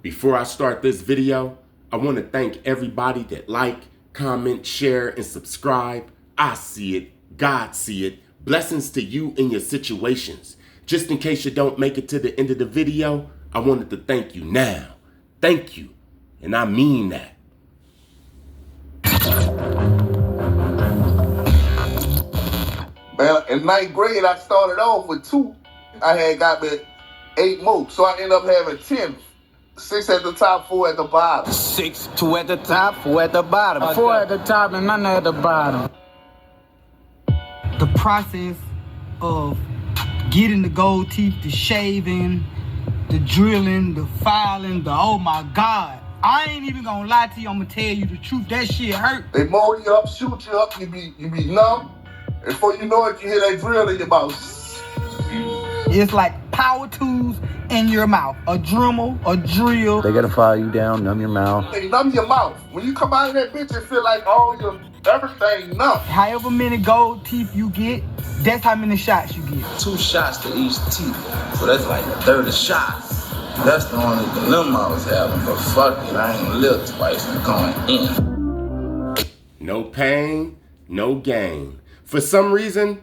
Before I start this video, I want to thank everybody that like, comment, share, and subscribe. I see it. God see it. Blessings to you in your situations. Just in case you don't make it to the end of the video, I wanted to thank you now. Thank you. And I mean that. Man, in 9th grade, I started off with 2. I had got me 8 more, so I ended up having 10. 6 at the top, 4 at the bottom. 6, 2 at the top, 4 at the bottom. 4 at the top and none at the bottom. The process of getting the gold teeth, the shaving, the drilling, the filing, oh my God. I ain't even gonna lie to you, I'm gonna tell you the truth, that shit hurt. They mold you up, shoot you up, you be numb. And before you know it, you hear that drill in your mouth. It's like power tools in your mouth. A Dremel, a drill. They gotta file you down, numb your mouth. They numb your mouth. When you come out of that bitch, it feel like all your everything numb. However many gold teeth you get, that's how many shots you get. 2 shots to each teeth. So that's like a third of shots. That's the only dilemma I was having. But fuck it, I ain't lived twice. I'm going in. No pain, no gain. For some reason,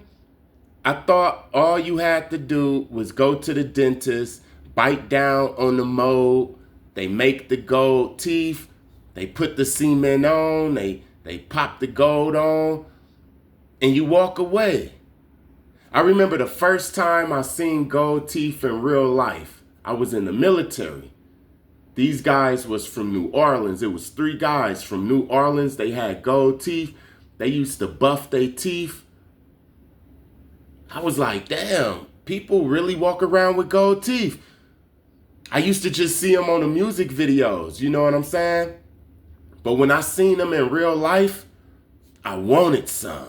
I thought all you had to do was go to the dentist, bite down on the mold, they make the gold teeth, they put the cement on, they pop the gold on, and you walk away. I remember the first time I seen gold teeth in real life. I was in the military. These guys was from New Orleans. It was 3 guys from New Orleans. They had gold teeth. They used to buff their teeth. I was like, damn, people really walk around with gold teeth. I used to just see them on the music videos, you know what I'm saying? But when I seen them in real life, I wanted some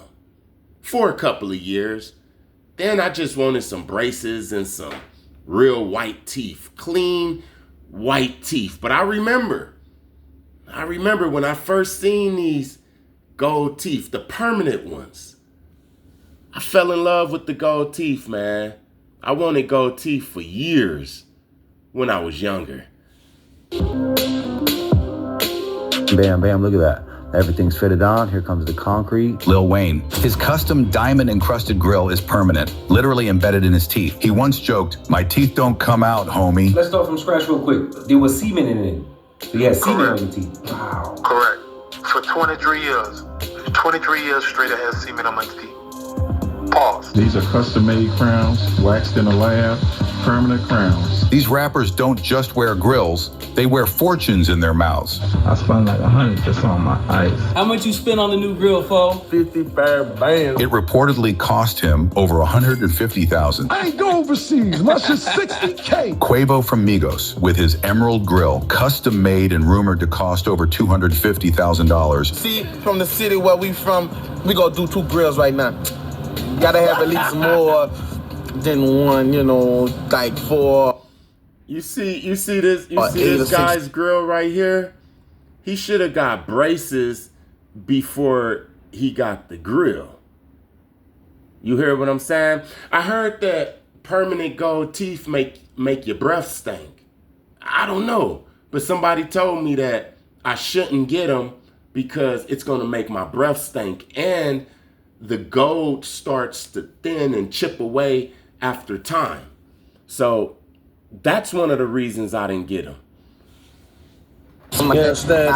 for a couple of years. Then I just wanted some braces and some real white teeth, clean white teeth. But I remember when I first seen these gold teeth, the permanent ones. I fell in love with the gold teeth, man. I wanted gold teeth for years when I was younger. Bam, bam, look at that. Everything's fitted on. Here comes the concrete. Lil Wayne. His custom diamond-encrusted grill is permanent, literally embedded in his teeth. He once joked, "My teeth don't come out, homie." Let's start from scratch real quick. There was semen in it. So you had semen on your teeth. Wow. Correct. For 23 years. 23 years straight, I had semen on my teeth. Pause. These are custom-made crowns, waxed in a lab, permanent crowns. These rappers don't just wear grills, they wear fortunes in their mouths. I spent like 100 just on my ice. How much you spent on the new grill, fo? 55 bands. It reportedly cost him over $150,000. I ain't go overseas, my shit's 60K. Quavo from Migos, with his Emerald Grill, custom made and rumored to cost over $250,000. See, from the city where we from, we gonna do 2 grills right now. Gotta have at least more than one, you know, like 4. You see this guy's grill right here? He should have got braces before he got the grill. You hear what I'm saying? I heard that permanent gold teeth make your breath stink. I don't know, but somebody told me that I shouldn't get them because it's gonna make my breath stink, and the gold starts to thin and chip away after time. So that's one of the reasons I didn't get them. Now,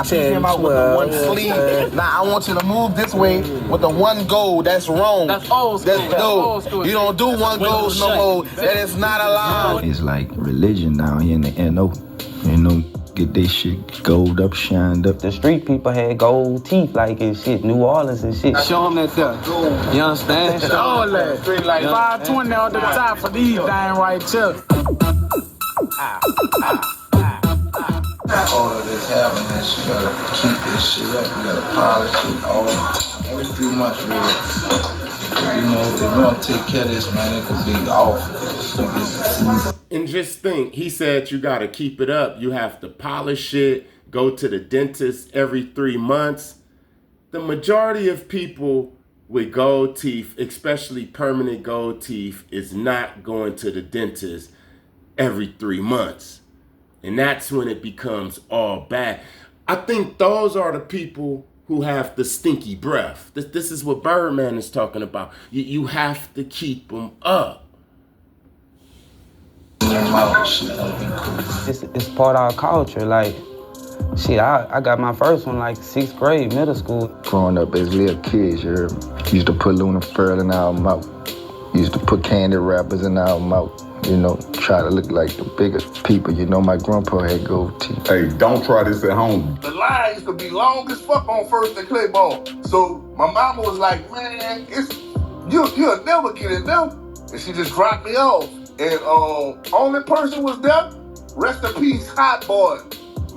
him out with the 1 sleeve. Now, I want you to move this way with the 1 gold. That's wrong. That's old school. That's old school. You don't do 1 gold no more. That is not allowed. It's like religion down here in the NO. You know, get this shit gold up, shined up. The street people had gold teeth like and shit, New Orleans and shit. Show them that stuff. You understand? All that. Like 520 on the top for these dang right chips. All of this happiness, you gotta keep this shit up. You gotta polish it every 3 months, really. You know, if they don't take care of this, man, it could be awful. And just think, he said you gotta keep it up. You have to polish it, go to the dentist every 3 months. The majority of people with gold teeth, especially permanent gold teeth, is not going to the dentist every 3 months. And that's when it becomes all bad. I think those are the people who have the stinky breath. This is what Birdman is talking about. You have to keep them up. It's part of our culture. Like, shit, I got my first one like 6th grade, middle school. Growing up as little kids, you heard me? Used to put Luna Furl in our mouth. Used to put candy wrappers in our mouth. You know, try to look like the biggest people. You know, my grandpa had gold teeth. Hey, don't try this at home. The line used to be long as fuck on First and Claiborne. So my mama was like, man, you'll never get in there. And she just dropped me off. And only person was there, rest in peace, Hot Boy,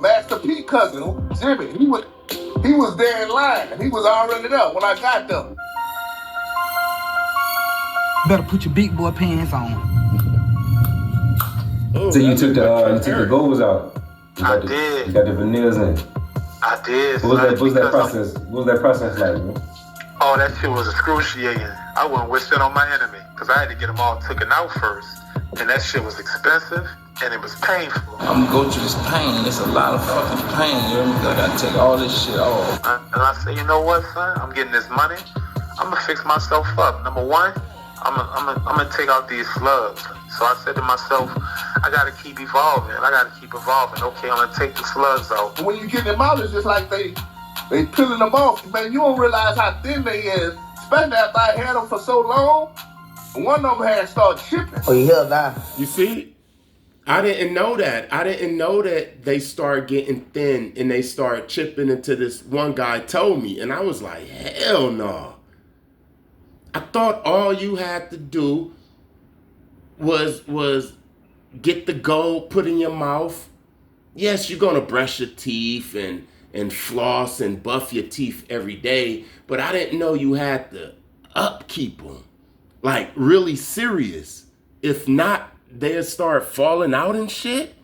Master P cousin, Jimmy. He was there in line. He was already there when I got there. Better put your big boy pants on. So you took the goals out. I did. You got the veneers in. I did. What was that process? What was that process like, bro? Oh, that shit was excruciating. I wouldn't wish it on my enemy because I had to get them all taken out first, and that shit was expensive and it was painful. I'm gonna go through this pain. It's a lot of fucking pain. You know what I mean? I gotta take all this shit off. And I said, you know what, son? I'm getting this money. I'm gonna fix myself up. Number one, I'm gonna take out these slugs. So I said to myself, I gotta keep evolving. Okay, I'm gonna take the slugs out. When you get them out, it's just like they peeling them off. Man, you don't realize how thin they is. Especially after I had them for so long. One of them had started chipping. Oh, you hear that? You see? I didn't know that. I didn't know that they start getting thin and they start chipping into this. One guy told me, and I was like, hell no. I thought all you had to do was get the gold put in your mouth. Yes, you're gonna brush your teeth and floss and buff your teeth every day, but I didn't know you had to upkeep them, like really serious. If not, they'll start falling out and shit.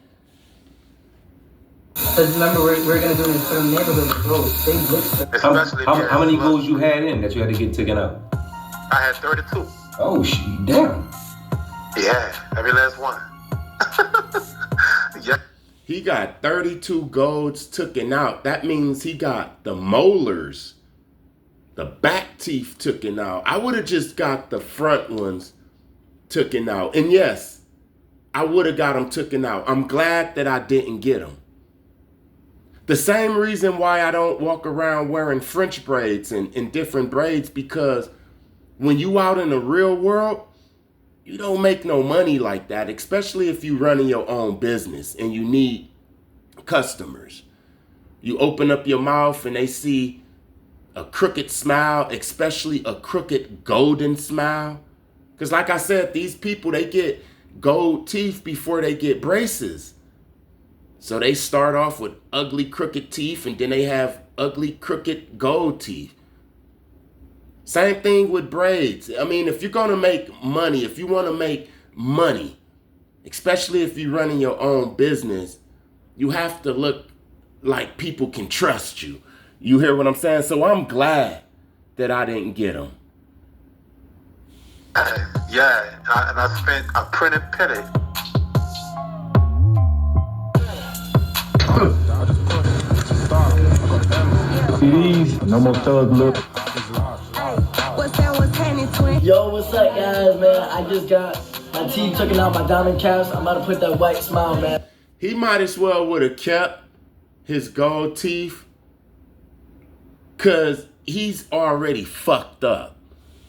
Because remember, we're gonna do this in the neighborhood goals. They glitch. How many goals you had in that you had to get taken out? I had 32. Oh shit, damn. Yeah, every last one. Yeah. He got 32 golds taken out. That means he got the molars, the back teeth taken out. I would have just got the front ones taken out. And yes, I would have got them taken out. I'm glad that I didn't get them. The same reason why I don't walk around wearing French braids and different braids, because when you out in the real world, you don't make no money like that, especially if you running your own business and you need customers. You open up your mouth and they see a crooked smile, especially a crooked golden smile. Because like I said, these people, they get gold teeth before they get braces. So they start off with ugly crooked teeth and then they have ugly crooked gold teeth. Same thing with braids. I mean, if you're going to make money, if you want to make money, especially if you're running your own business, you have to look like people can trust you. You hear what I'm saying? So I'm glad that I didn't get them. Yeah, and I spent a pretty penny. No more thug look. Yo, what's up, guys, man? I just got my teeth taken out, my diamond caps. I'm about to put that white smile, man. He might as well would have kept his gold teeth, because he's already fucked up.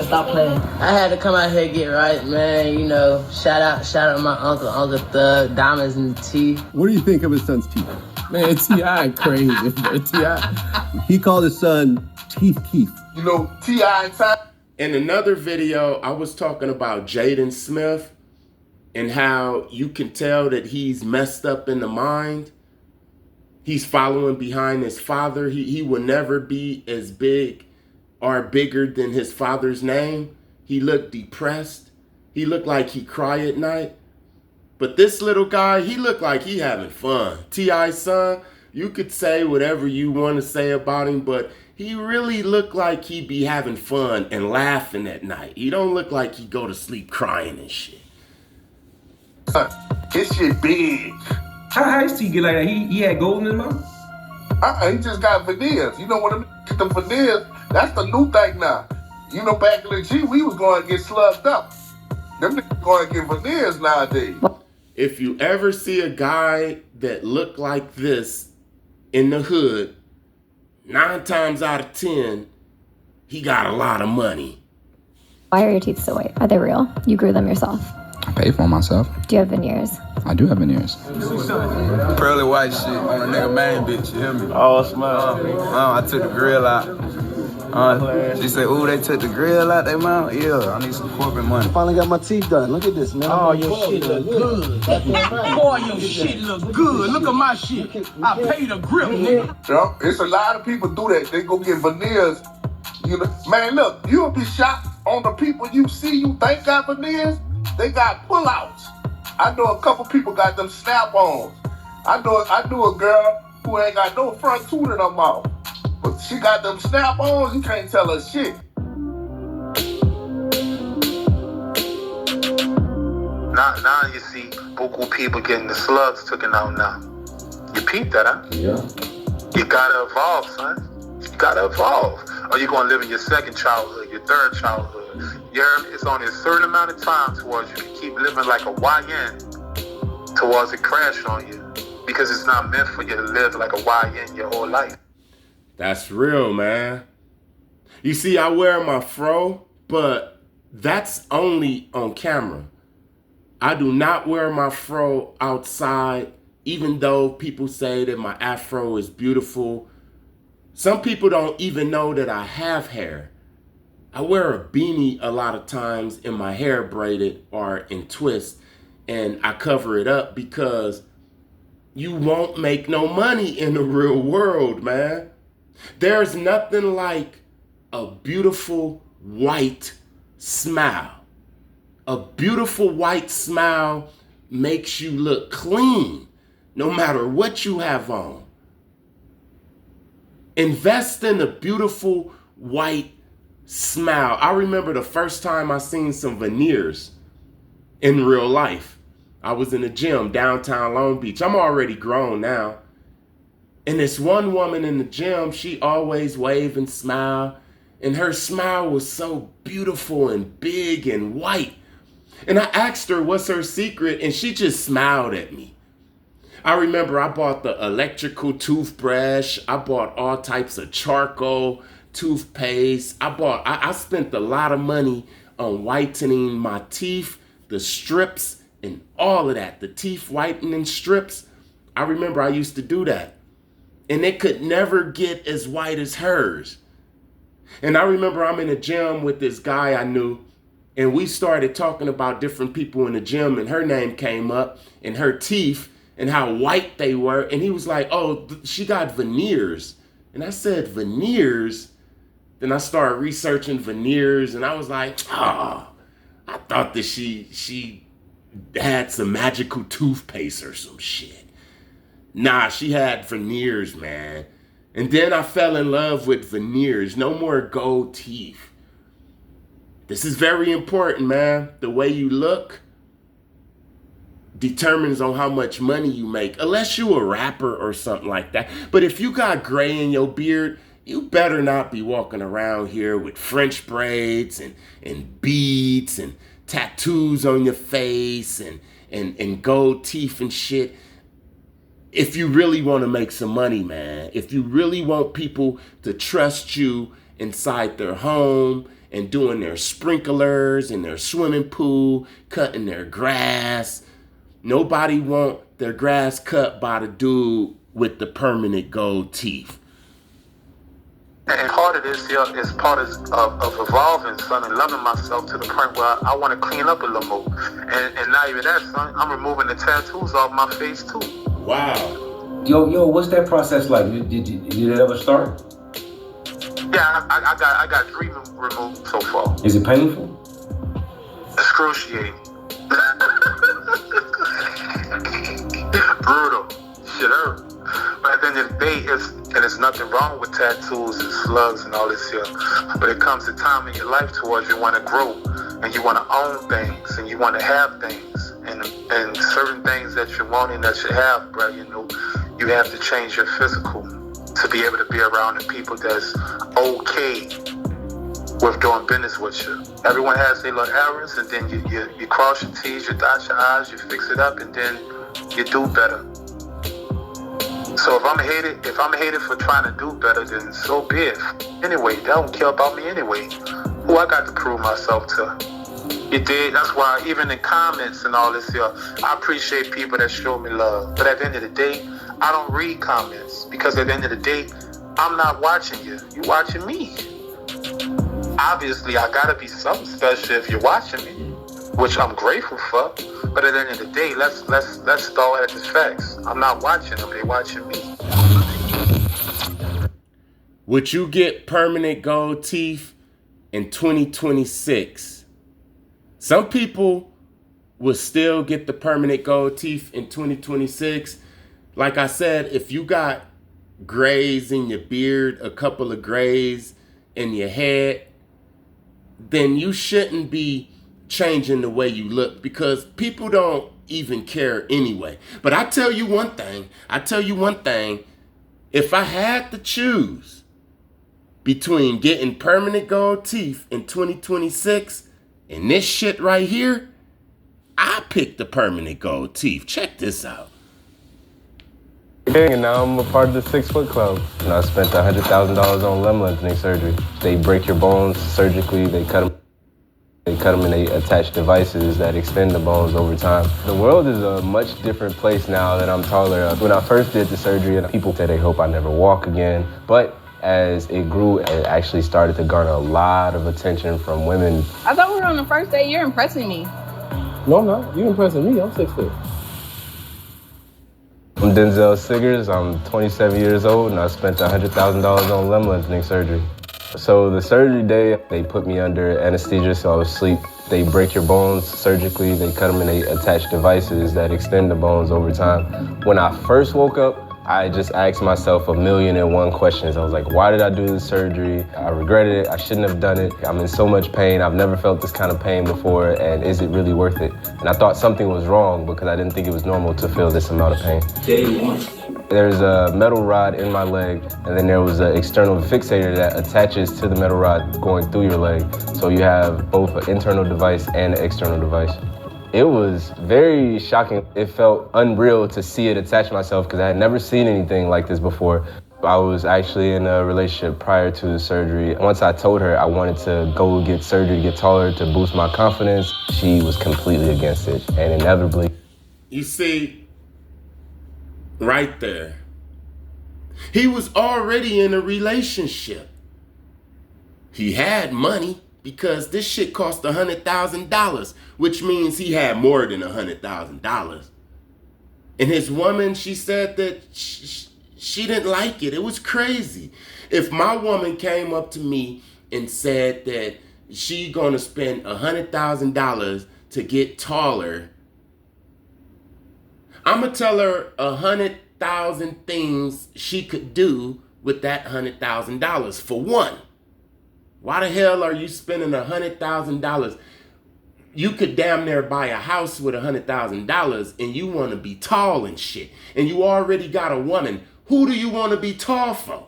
Stop playing. I had to come out here and get right, man. You know, shout out my Uncle Thug, diamonds in the teeth. What do you think of his son's teeth? Man, T.I. crazy, bro. T.I. He called his son Teeth Keith. You know, T.I. and Ty. In another video, I was talking about Jaden Smith and how you can tell that he's messed up in the mind. He's following behind his father. He will never be as big or bigger than his father's name. He looked depressed. He looked like he cry at night. But this little guy, he looked like he having fun. T.I.'s son, you could say whatever you want to say about him, but he really looked like he be having fun and laughing at night. He don't look like he go to sleep crying and shit. This shit big. How his teeth get like that? He had gold in his mouth? He just got veneers. You know when them get them veneers, that's the new thing now. You know, back in the G, we was going to get slugged up. Them niggas going to get veneers nowadays. If you ever see a guy that look like this in the hood, 9 times out of 10, he got a lot of money. Why are your teeth so white? Are they real? You grew them yourself. I pay for them myself. Do you have veneers? I do have veneers. Pearly white shit on a nigga main bitch, you hear me? Oh, smell. I took the grill out. She said, ooh, they took the grill out their mouth? Yeah, I need some corporate money. Finally got my teeth done. Look at this, man. Oh, your shit look good. Boy, your shit look good. Look at my shit. I paid a grip, nigga. Yeah, it's a lot of people do that. They go get veneers. You know, man, look, you'll be shocked on the people you see you think got veneers. They got pullouts. I know a couple people got them snap-ons. I knew a girl who ain't got no front tooth in her mouth. But she got them snap-ons, you can't tell her shit. Now you see buku people getting the slugs taken out now. You peep that, huh? Yeah. You gotta evolve, son. You gotta evolve. Or you're gonna live in your second childhood, your third childhood. It's only a certain amount of time towards you to keep living like a YN towards it crash on you. Because it's not meant for you to live like a YN your whole life. That's real, man. You see, I wear my fro, but that's only on camera. I do not wear my fro outside, even though people say that my afro is beautiful. Some people don't even know that I have hair. I wear a beanie a lot of times and my hair braided or in twists, and I cover it up because you won't make no money in the real world, man. There's nothing like a beautiful white smile. A beautiful white smile makes you look clean, no matter what you have on. Invest in a beautiful white smile. I remember the first time I seen some veneers in real life. I was in the gym downtown Long Beach. I'm already grown now. And this one woman in the gym, she always wave and smile. And her smile was so beautiful and big and white. And I asked her what's her secret, and she just smiled at me. I remember I bought the electrical toothbrush. I bought all types of charcoal toothpaste. I spent a lot of money on whitening my teeth, the strips, and all of that. The teeth whitening strips. I remember I used to do that. And it could never get as white as hers. And I remember I'm in a gym with this guy I knew, and we started talking about different people in the gym, and her name came up, and her teeth, and how white they were. And he was like, oh, she got veneers. And I said, veneers? Then I started researching veneers, and I was like, oh, I thought that she had some magical toothpaste or some shit. Nah, she had veneers, man. And then I fell in love with veneers. No more gold teeth. This is very important, man. The way you look determines on how much money you make, unless you a rapper or something like that. But if you got gray in your beard, you better not be walking around here with French braids and beads and tattoos on your face and gold teeth and shit. If you really want to make some money, man, if you really want people to trust you inside their home and doing their sprinklers in their swimming pool, cutting their grass, nobody want their grass cut by the dude with the permanent gold teeth. And part of this is part of evolving, son, and loving myself to the point where I want to clean up a little more. And not even that, son, I'm removing the tattoos off my face too. Wow. Yo, what's that process like? Did it ever start? Yeah, I got 3 removed so far. Is it painful? Excruciating. Brutal. Shit hurt. But at the end of the day, there's nothing wrong with tattoos and slugs and all this here. But it comes a time in your life towards you want to grow and you want to own things and you want to have things. and certain things that you're wanting that you have, bro. You know, you have to change your physical to be able to be around the people that's okay with doing business with you. Everyone has their little errors, and then you cross your T's, you dot your I's, you fix it up, and then you do better. So if I'm hated for trying to do better, then so be it. Anyway, they don't care about me anyway. Who I got to prove myself to? You did. That's why even in comments and all this here, I appreciate people that show me love. But at the end of the day, I don't read comments because at the end of the day, I'm not watching you. You watching me. Obviously, I gotta be something special if you're watching me, which I'm grateful for. But at the end of the day, let's start at the facts. I'm not watching them; they watching me. Would you get permanent gold teeth in 2026? Some people will still get the permanent gold teeth in 2026. Like I said, if you got grays in your beard, a couple of grays in your head, then you shouldn't be changing the way you look because people don't even care anyway. But I tell you one thing, if I had to choose between getting permanent gold teeth in 2026 and this shit right here, I pick the permanent gold teeth. Check this out. And now I'm a part of the 6 Foot Club. And I spent $100,000 on limb lengthening surgery. They break your bones surgically, they cut them and they attach devices that extend the bones over time. The world is a much different place now that I'm taller. When I first did the surgery, people said they hope I never walk again. But as it grew, it actually started to garner a lot of attention from women. I thought we were on the first day. You're impressing me. No, I'm not. You're impressing me. I'm 6 foot. I'm Denzel Siggers, I'm 27 years old, and I spent $100,000 on limb lengthening surgery. So the surgery day, they put me under anesthesia so I was asleep. They break your bones surgically, they cut them and they attach devices that extend the bones over time. When I first woke up, I just asked myself 1,000,001 questions. I was like, why did I do this surgery? I regretted it, I shouldn't have done it. I'm in so much pain, I've never felt this kind of pain before, and is it really worth it? And I thought something was wrong because I didn't think it was normal to feel this amount of pain. Day one. There's a metal rod in my leg, and then there was an external fixator that attaches to the metal rod going through your leg. So you have both an internal device and an external device. It was very shocking. It felt unreal to see it attach myself because I had never seen anything like this before. I was actually in a relationship prior to the surgery. Once I told her I wanted to go get surgery to get taller to boost my confidence, she was completely against it, and inevitably. You see, right there, he was already in a relationship. He had money because this shit cost $100,000, which means he had more than $100,000. And his woman, she said that she didn't like it. It was crazy. If my woman came up to me and said that she gonna spend $100,000 to get taller, I'm gonna tell her 100,000 things she could do with that $100,000. For one, why the hell are you spending $100,000? You could damn near buy a house with $100,000 and you want to be tall and shit. And you already got a woman. Who do you want to be tall for?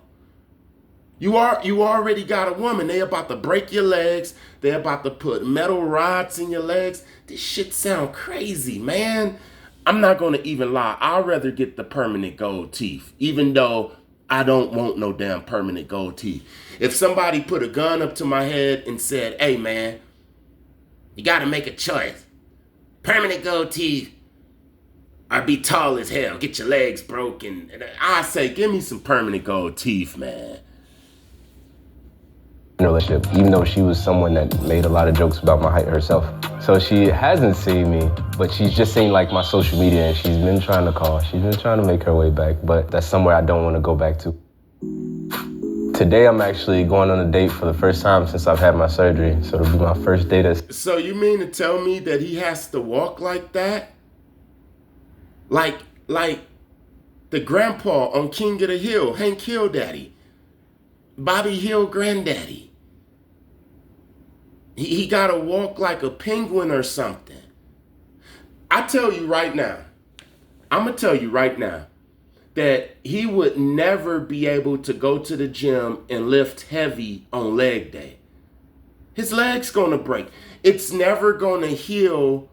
You already got a woman. They about to break your legs. They about to put metal rods in your legs. This shit sound crazy, man. I'm not going to even lie. I'd rather get the permanent gold teeth, even though I don't want no damn permanent gold teeth. If somebody put a gun up to my head and said, hey man, you gotta make a choice. Permanent gold teeth or be tall as hell, get your legs broken. I say, give me some permanent gold teeth, man. Relationship, even though she was someone that made a lot of jokes about my height herself. So she hasn't seen me, but she's just seen like my social media and she's been trying to call. She's been trying to make her way back, but that's somewhere I don't want to go back to. Today I'm actually going on a date for the first time since I've had my surgery, so it'll be my first date. So you mean to tell me that he has to walk like that? Like the grandpa on King of the Hill, Hank Hill daddy, Bobby Hill granddaddy. He gotta walk like a penguin or something. I tell you right now, I'm going to tell you right now that he would never be able to go to the gym and lift heavy on leg day. His leg's going to break. It's never going to heal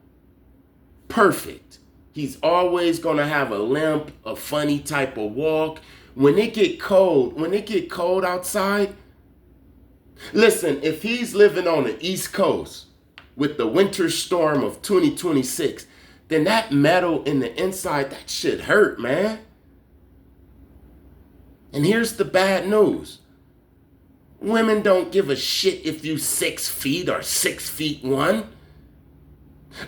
perfect. He's always going to have a limp, a funny type of walk. When it get cold outside, listen, if he's living on the East Coast with the winter storm of 2026, then that metal in the inside, that shit hurt, man. And here's the bad news. Women don't give a shit if you 6 feet or 6'1".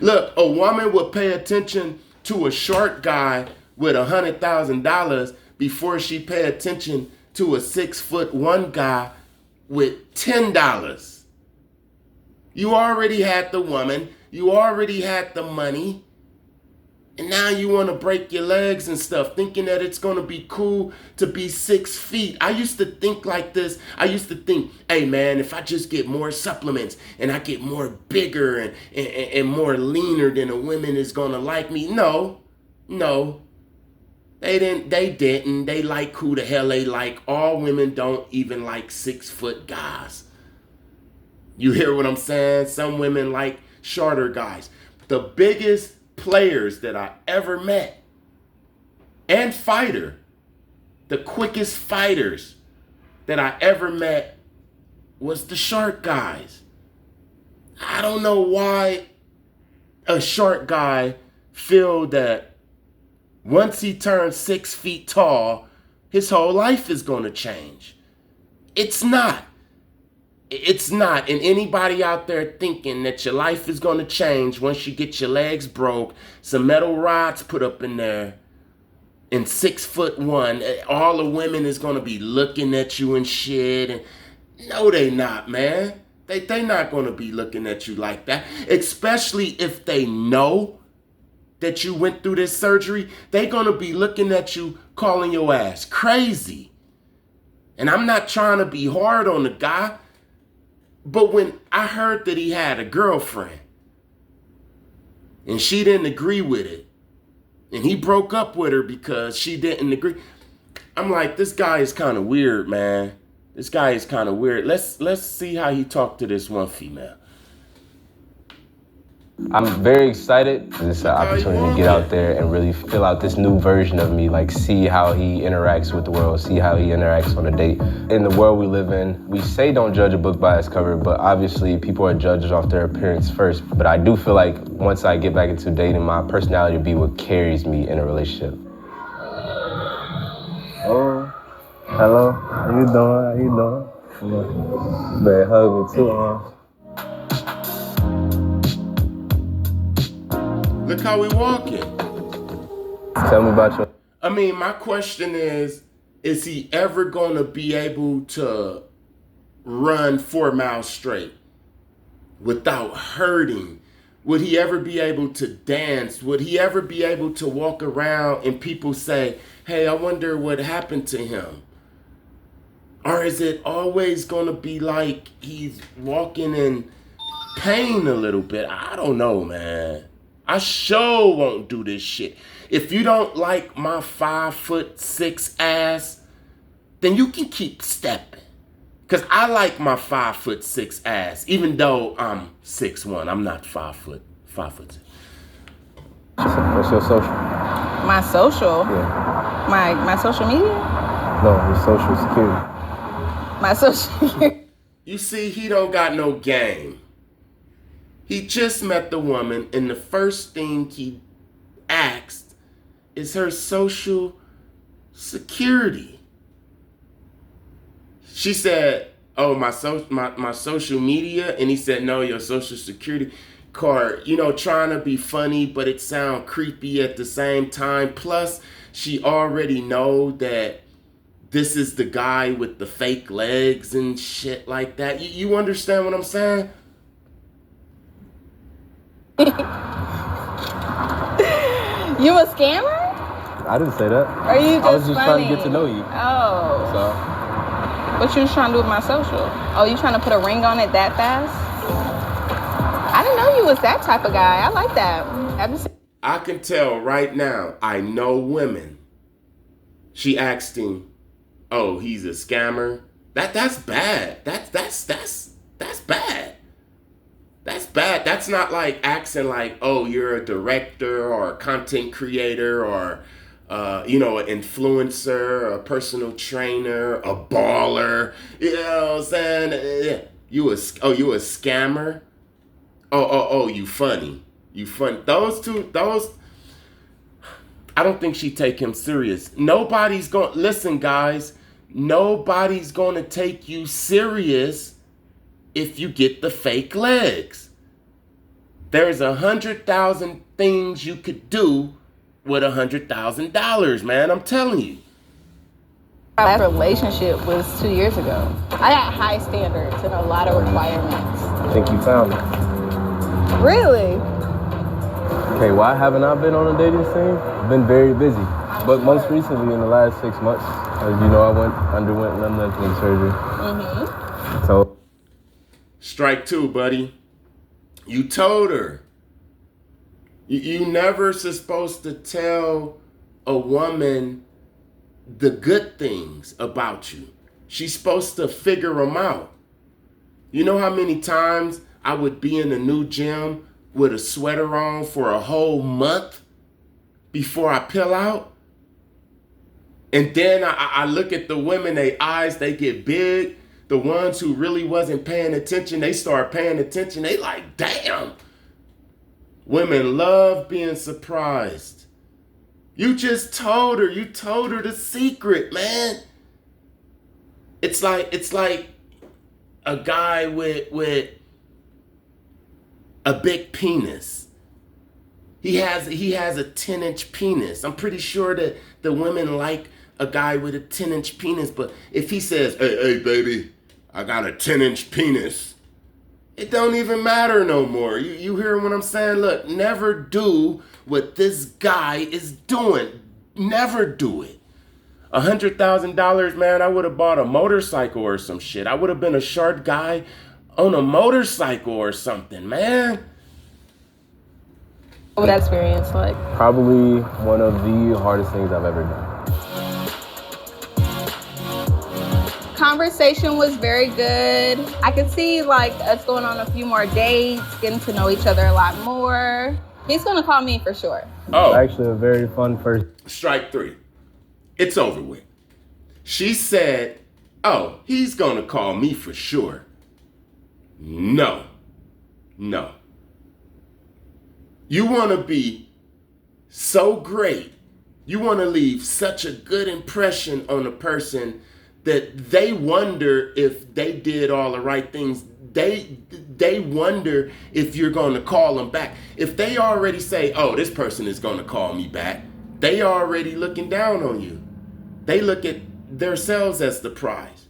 Look, a woman would pay attention to a short guy with $100,000 before she pay attention to a 6'1" guy with $10. You already had the woman, you already had the money, and now you want to break your legs and stuff, thinking that it's going to be cool to be 6 feet. I used to think like this. I used to think, hey man, if I just get more supplements and I get more bigger and more leaner, then a woman is going to like me. No. They didn't. They like who the hell they like. All women don't even like 6 foot guys. You hear what I'm saying? Some women like shorter guys. The biggest players that I ever met and the quickest fighters that I ever met was the short guys. I don't know why a short guy feel that once he turns 6 feet tall, his whole life is going to change. It's not. And anybody out there thinking that your life is going to change once you get your legs broke, some metal rods put up in there, and 6'1", all the women is going to be looking at you and shit. And no, they not, man. They not going to be looking at you like that. Especially if they know that you went through this surgery. They going to be looking at you, calling your ass crazy. And I'm not trying to be hard on the guy, but when I heard that he had a girlfriend and she didn't agree with it, and he broke up with her because she didn't agree, I'm like, this guy is kind of weird, man. This guy is kind of weird. Let's see how he talked to this one female. I'm very excited. This is an opportunity to get out there and really fill out this new version of me, like see how he interacts with the world, see how he interacts on a date. In the world we live in, we say don't judge a book by its cover, but obviously people are judges off their appearance first. But I do feel like once I get back into dating, my personality will be what carries me in a relationship. Oh, hello, how you doing? Better hug me too, Look how we walking. Tell me about you. I mean, my question is he ever going to be able to run 4 miles straight without hurting? Would he ever be able to dance? Would he ever be able to walk around and people say, hey, I wonder what happened to him? Or is it always going to be like he's walking in pain a little bit? I don't know, man. I sure won't do this shit. If you don't like my 5'6" ass, then you can keep stepping. Cause I like my 5'6" ass, even though I'm 6'1". I'm not 5 foot. 5'6". What's your social? My social? Yeah. My social media? No, your social security. My social. You see, he don't got no game. He just met the woman, and the first thing he asked is her social security. She said, oh, my social media? And he said, no, your social security card. You know, trying to be funny, but it sound creepy at the same time. Plus, she already know that this is the guy with the fake legs and shit like that. You understand what I'm saying? You a scammer? I didn't say that. Or you just I was just funny? trying to get to know you. Oh. So. What you was trying to do with my social? Oh, you trying to put a ring on it that fast? I didn't know you was that type of guy. I like that. I can tell right now, I know women. She asked him, oh, he's a scammer. That's bad. That's bad. That's bad. That's not like acting like, oh, you're a director or a content creator or an influencer, a personal trainer, a baller. You know what I'm saying? Yeah. You a scammer? Oh, you funny. You funny. Those I don't think she take him serious. Listen, guys, nobody's gonna take you serious if you get the fake legs. There's 100,000 things you could do with $100,000, man. I'm telling you. My last relationship was 2 years ago. I got high standards and a lot of requirements. I think you found it. Really? Okay, why haven't I been on a dating scene? I've been very busy. But most recently, in the last 6 months, as you know, I underwent limb lengthening surgery. Mm-hmm. So, strike two, buddy. You told her. You never supposed to tell a woman the good things about you. She's supposed to figure them out. You know how many times I would be in a new gym with a sweater on for a whole month before I peel out? And then I look at the women, their eyes, they get big. The ones who really wasn't paying attention, they start paying attention. They like, damn. Women love being surprised. You just told her. You told her the secret, man. It's like a guy with a big penis. He has a 10-inch penis. I'm pretty sure that the women like a guy with a 10-inch penis. But if he says, hey, baby, I got a 10-inch penis, it don't even matter no more. You hear what I'm saying? Look, never do what this guy is doing. Never do it. $100,000, man, I would have bought a motorcycle or some shit. I would have been a short guy on a motorcycle or something, man. What was that experience like? probably one of the hardest things I've ever done. Conversation was very good. I could see like us going on a few more dates, getting to know each other a lot more. He's gonna call me for sure. Oh, Actually, a very fun first. strike three. It's over with. She said, oh, he's gonna call me for sure. No. You wanna be so great. You wanna leave such a good impression on a person that they wonder if they did all the right things. They wonder if you're gonna call them back. If they already say, oh, this person is gonna call me back, they already looking down on you. They look at themselves as the prize.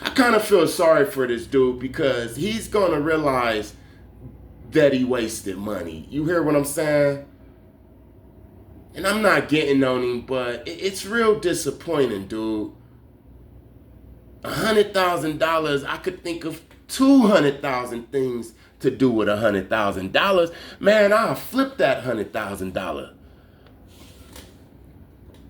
I kind of feel sorry for this dude because he's gonna realize that he wasted money. You hear what I'm saying? And I'm not getting on him, but it's real disappointing, dude. $100,000, I could think of 200,000 things to do with $100,000. Man, I'll flip that $100,000.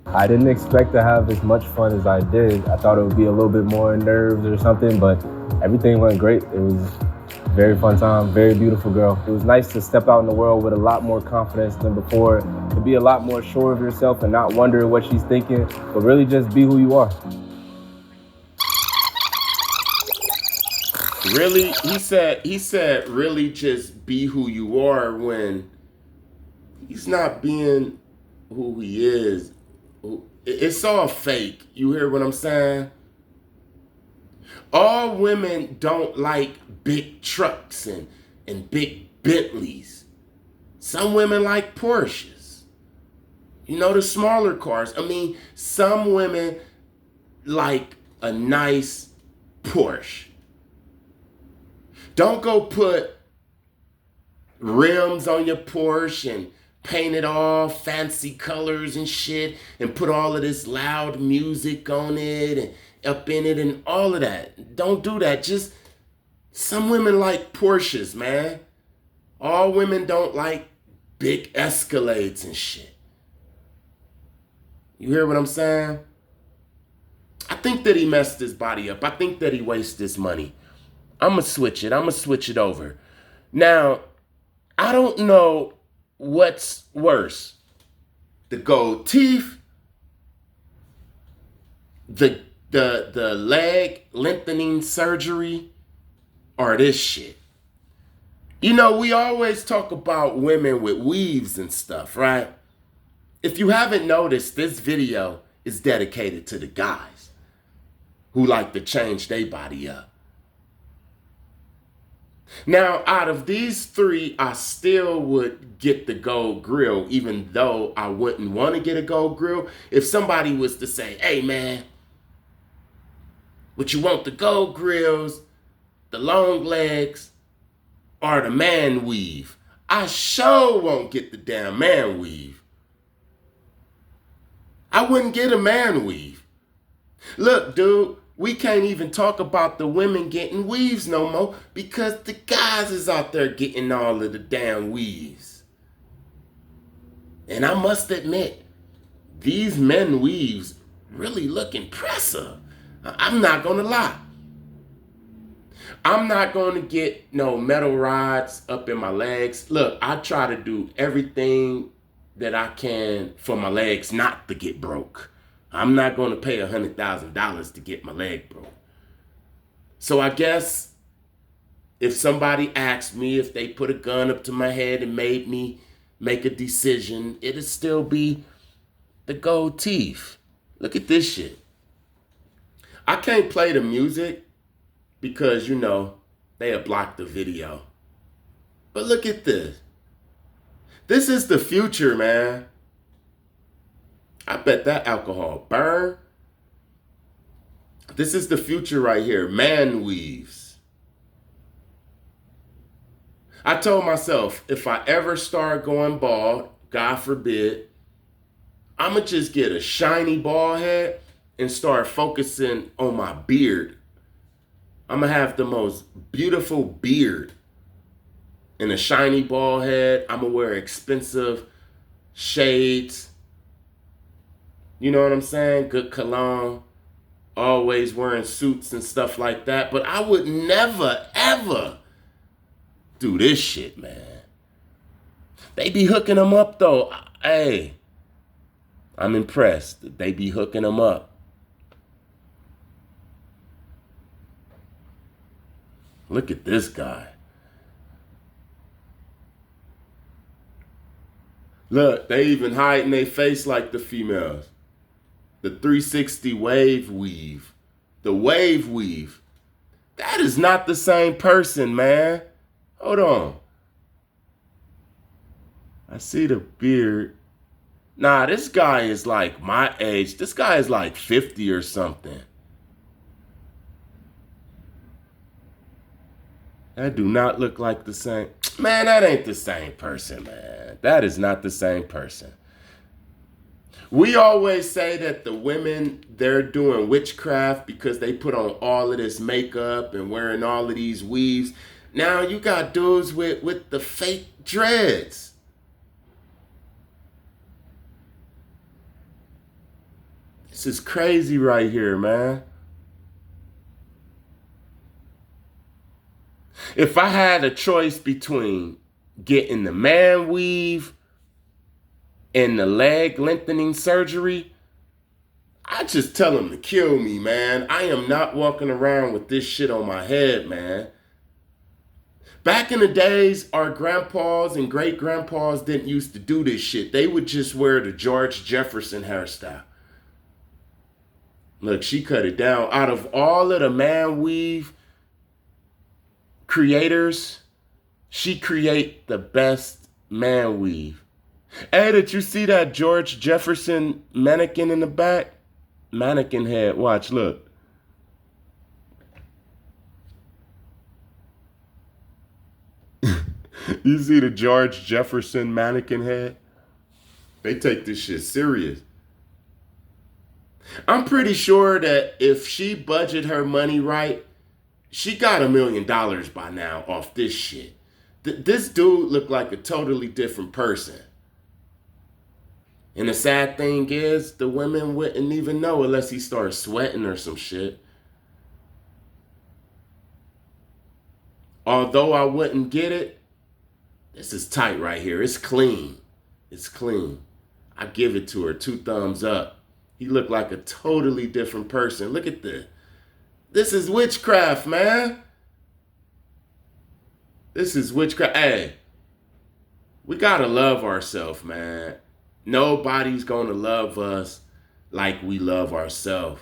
I didn't expect to have as much fun as I did. I thought it would be a little bit more nerves or something, but everything went great. It was a very fun time, very beautiful girl. It was nice to step out in the world with a lot more confidence than before, to be a lot more sure of yourself and not wonder what she's thinking, but really just be who you are. Really, he said, really just be who you are when he's not being who he is. It's all fake. You hear what I'm saying? All women don't like big trucks and big Bentleys. Some women like Porsches. You know, the smaller cars. I mean, some women like a nice Porsche. Don't go put rims on your Porsche and paint it all fancy colors and shit and put all of this loud music on it and up in it and all of that. Don't do that. Just some women like Porsches, man. All women don't like big Escalades and shit. You hear what I'm saying? I think that he messed his body up. I think that he wasted his money. I'm going to switch it. I'm going to switch it over. Now, I don't know what's worse. The gold teeth, the leg lengthening surgery, or this shit. You know, we always talk about women with weaves and stuff, right? If you haven't noticed, this video is dedicated to the guys who like to change their body up. Now, out of these three, I still would get the gold grill, even though I wouldn't want to get a gold grill. If somebody was to say, hey, man, would you want the gold grills, the long legs, or the man weave? I sure won't get the damn man weave. I wouldn't get a man weave. Look, dude, we can't even talk about the women getting weaves no more because the guys is out there getting all of the damn weaves. And I must admit, these men weaves really look impressive. I'm not gonna lie. I'm not going to get no metal rods up in my legs. Look, I try to do everything that I can for my legs not to get broke. I'm not going to pay $100,000 to get my leg broke. So I guess if somebody asked me if they put a gun up to my head and made me make a decision, it'd still be the gold teeth. Look at this shit. I can't play the music because, you know, they have blocked the video. But look at this. This is the future, man. I bet that alcohol burn. This is the future right here. Man weaves. I told myself, if I ever start going bald, God forbid, I'm going to just get a shiny bald head and start focusing on my beard. I'm going to have the most beautiful beard and a shiny bald head. I'm going to wear expensive shades. You know what I'm saying? Good cologne. Always wearing suits and stuff like that. But I would never, ever do this shit, man. They be hooking them up, though. Hey, I'm impressed. They be hooking them up. Look at this guy. Look, they even hiding their face like the females. The 360 wave weave. The wave weave. That is not the same person, man. Hold on. I see the beard. Nah, this guy is like my age. This guy is like 50 or something. That do not look like the same. Man, that ain't the same person, man. That is not the same person. We always say that the women, they're doing witchcraft because they put on all of this makeup and wearing all of these weaves. Now you got dudes with the fake dreads. This is crazy right here, man. If I had a choice between getting the man weave and the leg lengthening surgery, I just tell them to kill me, man. I am not walking around with this shit on my head, man. Back in the days, our grandpas and great-grandpas didn't used to do this shit. They would just wear the George Jefferson hairstyle. Look, she cut it down. Out of all of the man weave creators, she create the best man weave. Hey, did you see that George Jefferson mannequin in the back? Mannequin head. Watch, look. You see the George Jefferson mannequin head? They take this shit serious. I'm pretty sure that if she budget her money right, she got $1 million by now off this shit. This dude looked like a totally different person. And the sad thing is, the women wouldn't even know unless he started sweating or some shit. Although I wouldn't get it, this is tight right here. It's clean. It's clean. I give it to her. 2 thumbs up. He looked like a totally different person. Look at this. This is witchcraft, man. This is witchcraft. Hey, we gotta love ourselves, man. Nobody's gonna love us like we love ourselves.